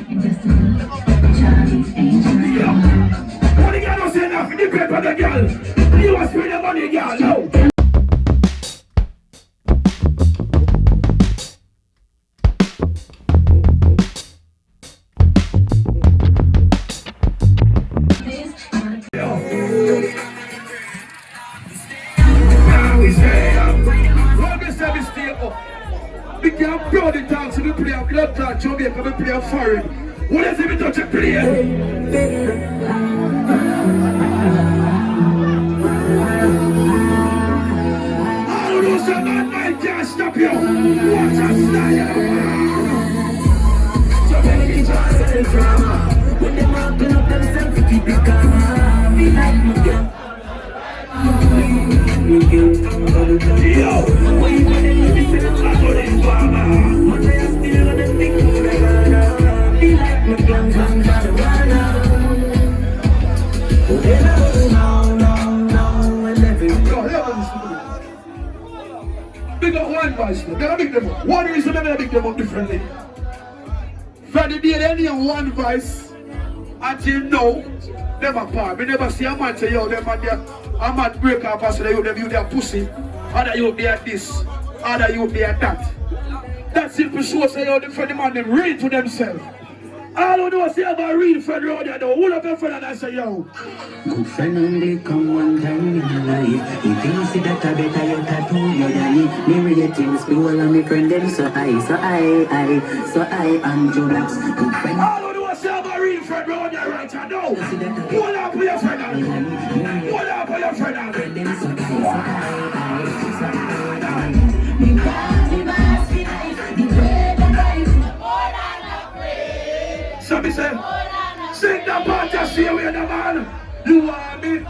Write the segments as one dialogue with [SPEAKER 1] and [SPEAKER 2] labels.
[SPEAKER 1] What the girl don't say nothing, the paper the girl. You want to spend the money, girl, no. We can't blow the talk to the player, blood clot Jamaica, we play foreign. What is it we touch a player? All of those man can't stop you. Watch us style. Jamaica just a drama. When they mountain up themselves to keep it calm. We like my girl. Yo, what you gonna do? Big up one voice, never big them up. One reason I big them up differently. From the day they name one voice until now, never part. We never see a man say, yo, them man there, a man break up and say, yo, them you their pussy, other you there this, other you there that. That simple show say, yo, the friend man them read to themselves. All who know say about read friend round there, though. Hold up your friend and I say, yo.
[SPEAKER 2] Good friend only come one time in a life. If you see that I better you tattoo your daddy. Me ratings be all of me friend them so I am Joe Blacks. Good friend.
[SPEAKER 1] All who know say about read friend round there right now. Hold up your friend and hold up your friend and
[SPEAKER 2] friend them so
[SPEAKER 1] So me say, sing the part just see where the man. You want me?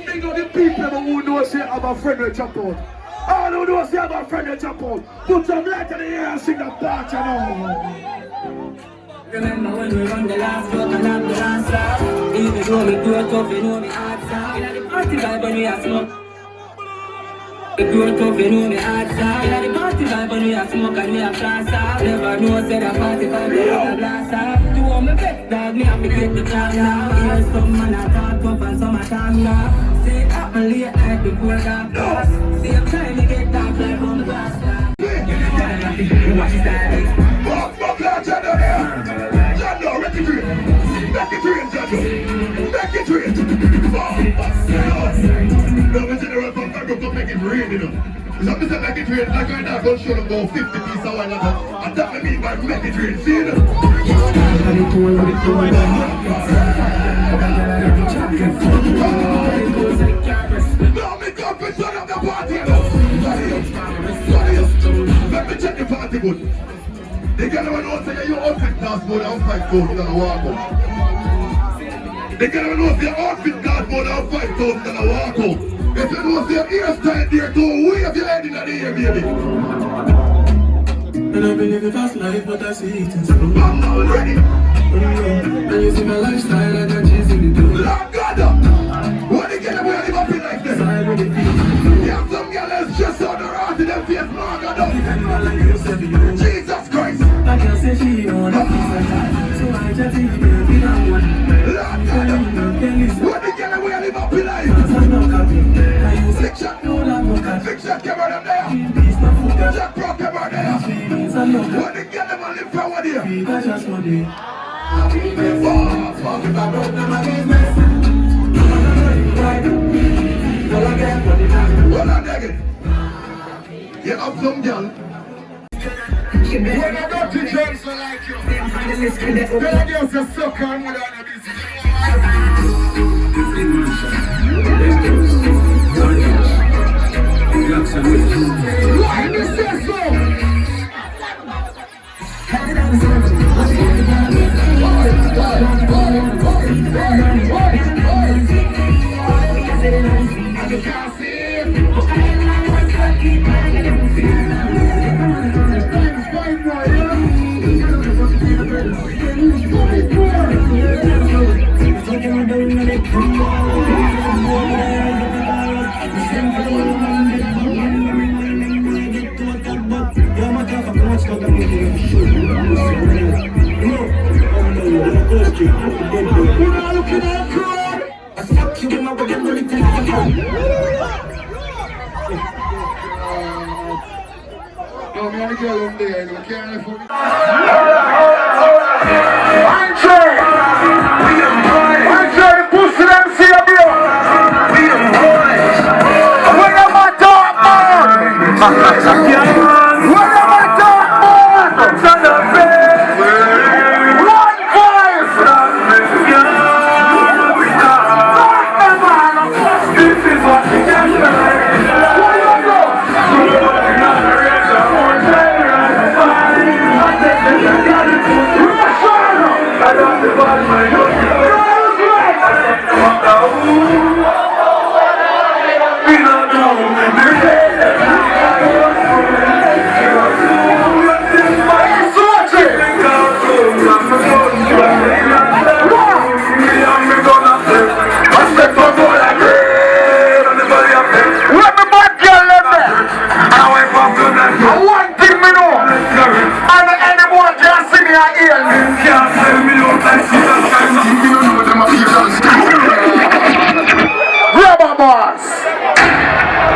[SPEAKER 1] Think of the people who know say I'm a friend with jump out. All who know say I'm a friend with jump out. Put some light in the air and sing the part, you know.
[SPEAKER 2] Remember when we run the last walk and have the last laugh. Even though we do it tough, you know me hard stop. In the party vibe when we are smoke. We do it tough, you know me hard stop. In the party vibe when we are smoke and we are flash off. Never know say the party vibe we are blast off. To all my pet dog, me have to get the class off. Here's some man I talk tough and some I talk off. See it up and late night before that pass. Same time we get dark like on the glass off. Watch it style.
[SPEAKER 1] Fuck that, Jado there. Jado, make it rain. Make it rain, Jado. Make it rain. No, we general from my group to make it rain, you know. So I'm saying make it rain, like right now, go show them about 50 pieces of wine and that I mean by make it rain, see you know. No, make up and turn up the party, you know. Let me check the party good. The girl who knows that your outfit costs more than $5,000 walk out. The girl who knows your outfit costs more than $5,000 walk out. If you know your hairstyle there too, wave your head in the air, baby.
[SPEAKER 3] And I believe the fast life, but I see it in some.
[SPEAKER 1] I'm already.
[SPEAKER 3] And you see my lifestyle, I got cheese in the door.
[SPEAKER 1] Lord God, what the girl who live up in like this? You have some girls just on the road to them face, Lord God. Jesus Christ.
[SPEAKER 3] I can say she on a piece of that. So I just see baby now one.
[SPEAKER 1] Lord God, what the girl who live up in like this? Fiction, fiction, come on them there. Jack Brock, come on there. What the girl who live from what here?
[SPEAKER 3] That's just one day.
[SPEAKER 1] Fuck if I broke down my business. Well, I'm digging. You have some girl. When I got to Johnson like you, tell a girl to suck on with all the business. Why me say so? You can't see it. not looking at crowd.
[SPEAKER 3] Fuck you in my way, I'm really telling you.
[SPEAKER 1] No, me and the girl up there, you can't afford it.
[SPEAKER 4] I'm sure the pussy them see a bro. When I'm a dark man, when I'm a dark man, son of a one voice. This is what we can do. I don't divide my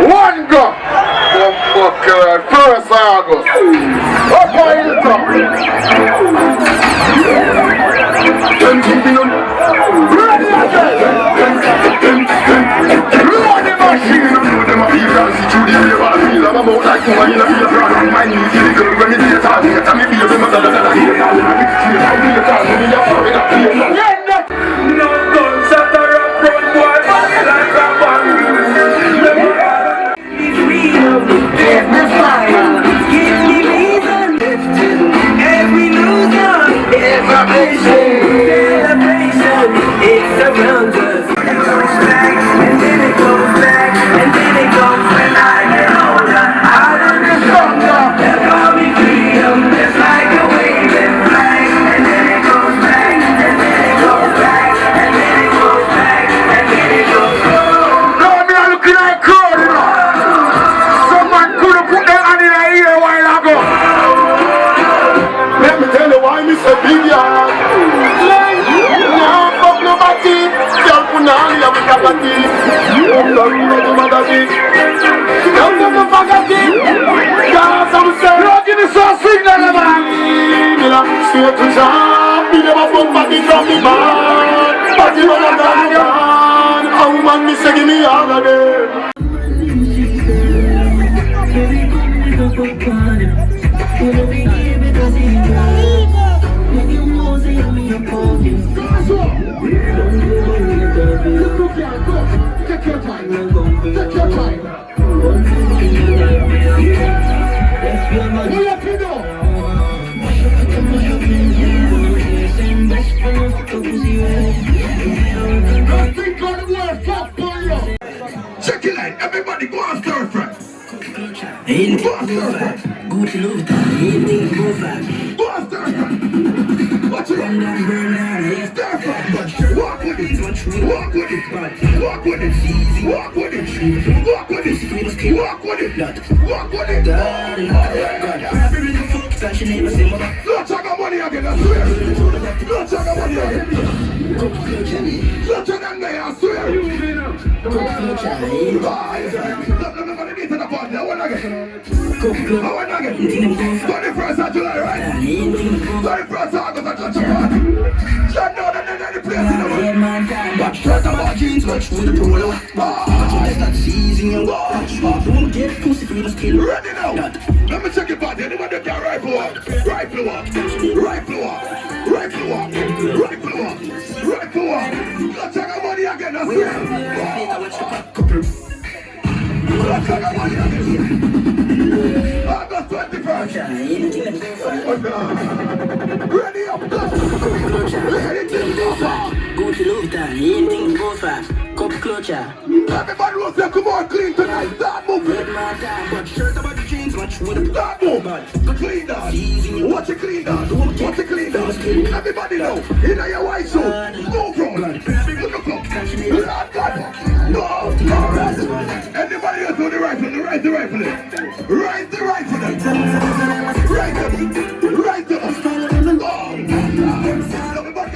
[SPEAKER 4] one go! First August. Up on the top. Ready again. Load the machine. I'm about like to want to be a brother. My knees is good. When me see a target, I'm a baby. I'm a mother. No guns at the rock front boy. Like a bomb.
[SPEAKER 3] Give me fire, give me reason. Every loser is a celebration. It surrounds us. It goes back, and then it goes back, and then it goes when I get older. Out of the stronger, they'll call me freedom. It's like a waving flag, and then it goes back, and then it goes back, and then it goes back, and then it goes back.
[SPEAKER 4] No, me are looking like crowd, you know. Someone could have put their hand in her ear a while ago. Let me tell you why me say big yard. Now fuck nobody. Tell Punani I'm a capati. I'm sorry, I'm a magazine. I'm a magazine. Cause I'm saying, you give me some signal, man. Straight to job. Me never put body from the bar. Body on the gun. A woman me say give me all of them.
[SPEAKER 1] Take your time. Take your time. What you do? Think on the word fuck for you. Check it out. Everybody go and stir fry. Go and stir fry. Go and stir fry. Watch it. Stir fry. Walk with it. Walk with it. Walk with it. Walk with it. Walk with it. Walk with it. Walk with it. Don't talk about money again, I swear. Don't talk about money again. Don't talk about money, I swear. I want to get 21st of July, right? 21st of August, I touch a party. You know that there's any place in the world. But shut up our jeans, watch with the polo. It's not seizing your watch. Don't get pussy for the skin. Ready now. Let me check it back. Anybody can rifle up. Rifle up. Rifle up. Rifle up. Rifle up. Rifle up. Don't talk about money again, I swear. Don't talk about money again. August 21st. Ready up. Ready to go far.
[SPEAKER 3] Go to Louvre, anything go fast. Cup clutcher.
[SPEAKER 1] Everybody wants to come on clean tonight. Start moving.
[SPEAKER 3] But shirt about the jeans, watch with the
[SPEAKER 1] Start moving. Clean down. Watch it clean down. Watch it clean down. Everybody know. In your white suit. Move on. Look up. Lord God. No. Anybody else on the rifle? The right. Right the rifle. Right. Everybody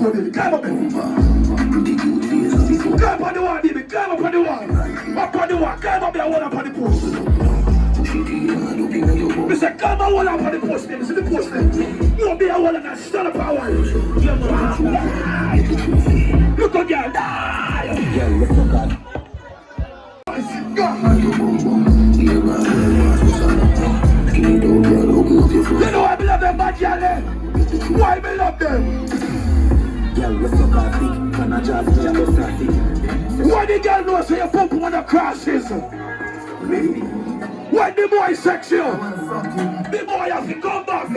[SPEAKER 1] floor, baby. Climb up there. Climb on the wall, baby. Climb up on the wall. Up on the wall. Climb up there, hold up on the post. Me say, climb up, hold up on the post, baby. See the post there. You won't be a wall and stand up our wall. Look at girl.
[SPEAKER 2] Girl, look at that.
[SPEAKER 1] You know why I love them bad girl, eh? Why I love them?
[SPEAKER 2] Girl, look at that thing. Can I just be a thing?
[SPEAKER 1] Why the girl know say you pump on the crosses? Why the boy sexual? The boy has to come back.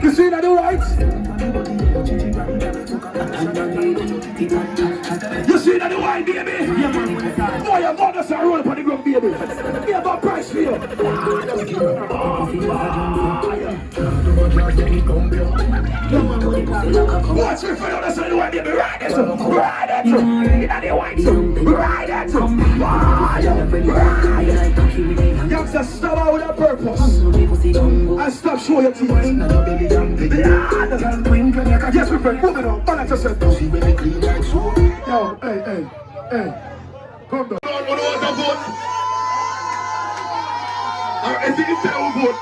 [SPEAKER 1] You see that the whites? You see that the white, baby? Boy, your mother's a roll upon the ground, baby. We have a price for you. Watch me for you, that's the white, baby. Ride it, ride it. You know the white, ride it. Youngsters, stop out with a purpose. And stop showing your teeth. Yes, my friend, move it on. Balance yourself. Yo, hey. Come down.
[SPEAKER 4] If you say who vote,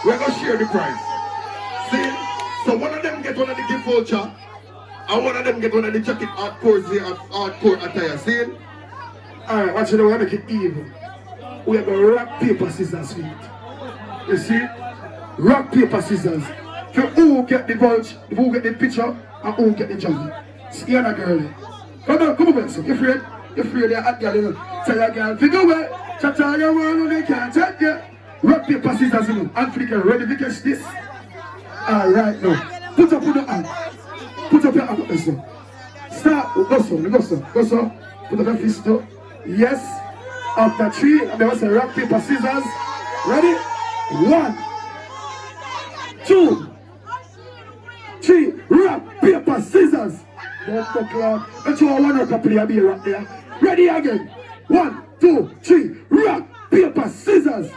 [SPEAKER 4] we're going to share the prize. See? So one of them get one of the gift voucher, and one of them get one of the jacket hardcore attire. See?
[SPEAKER 1] Alright, watch it, we're going to make it even. We're going to rock, paper, scissors with it. You see? Rock, paper, scissors. For who get the voucher, who get the picture, and who get the jacket. See, you're not girl. Come on, Benson. You're afraid? You're afraid you're hot girl, you know. Tell your girl, figure away. Cha-cha, you want to they can't take you. Rock, paper, scissors, you know. And flicker, ready to catch this? Alright, now. Put up your hand. Put up your hand, Benson. Start. Go so. Put up your fist up. Yes. After 3, and they will say rock, paper, scissors. Ready? 1, 2, 3. Rock, paper, scissors. Don't go cloud. Let's show one rock play a beer right there. Ready again. 1, 2, 3. Rock, paper, scissors.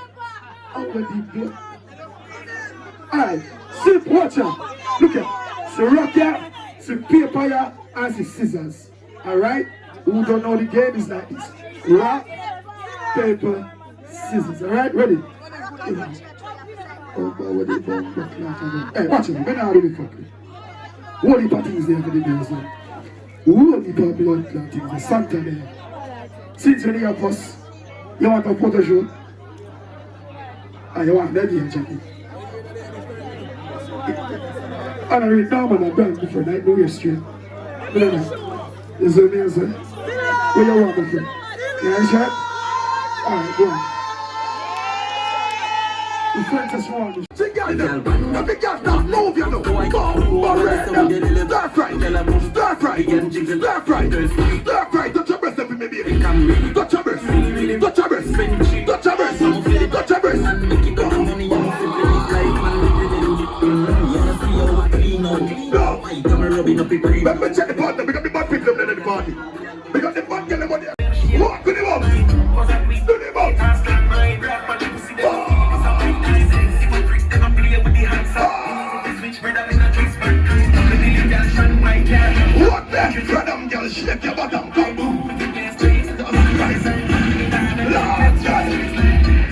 [SPEAKER 1] Out the deep blood. Alright. Sip, watch out. Look at. So rock here, so paper here, and the scissors. Alright? Who don't know the game is like this. Rock, paper, scissors. Alright? Ready? Hey, watch it. When are you fucking? Holy parties there for the girls. Holy blood clotting. The Santa there. Since when you have us, you want a photo shoot? And you want that game jacket. And I read down on a brand before night, no, you're straight. Is it me, sir? Where you want, my friend? You want a shot? Alright, go on. The friends are strong. Sing out there. Let me get that move, you know. Stir fry. Touch your breast, let me baby. Touch your breast. Let me check the partner, we got the bad people in the party. We got the bad girl in the party. Walk with him up. Do him up. What the? Random girl, shake your bottom. Come boom. Lord God.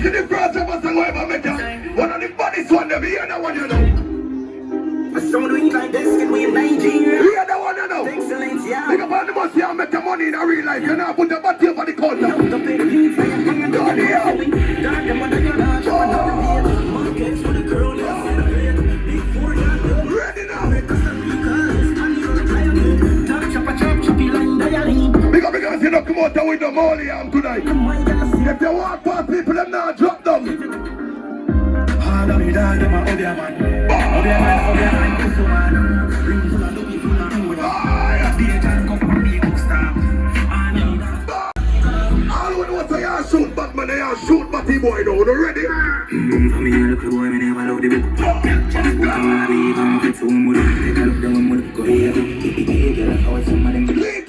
[SPEAKER 1] See the first of us and whoever make you. One of the baddest one, they be here, that one you know.
[SPEAKER 2] Someone doing like this, can we in Nigeria?
[SPEAKER 4] We are the one you know.
[SPEAKER 2] Excellence, yeah.
[SPEAKER 4] Think about the bus here, make your money in a real life. You know, put your body over the counter. God, yeah. Ready now. Because you don't come out with the money tonight. If you want past people, them now drop them. All when what I shoot Batman, I shoot Batty boy now. You ready? Lead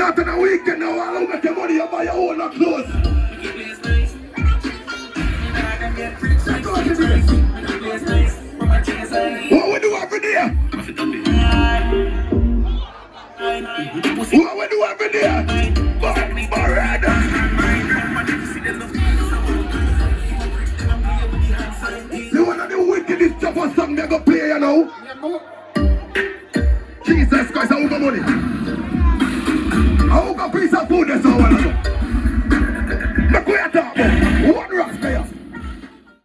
[SPEAKER 1] Not on a weekend now, I'll make your money, you buy your own clothes. What we do every day? What we do every day? You wanna the wickedest chopper song they go play, you know? Jesus Christ, I got money. I got a piece of food that's all I know. Look where I talk about.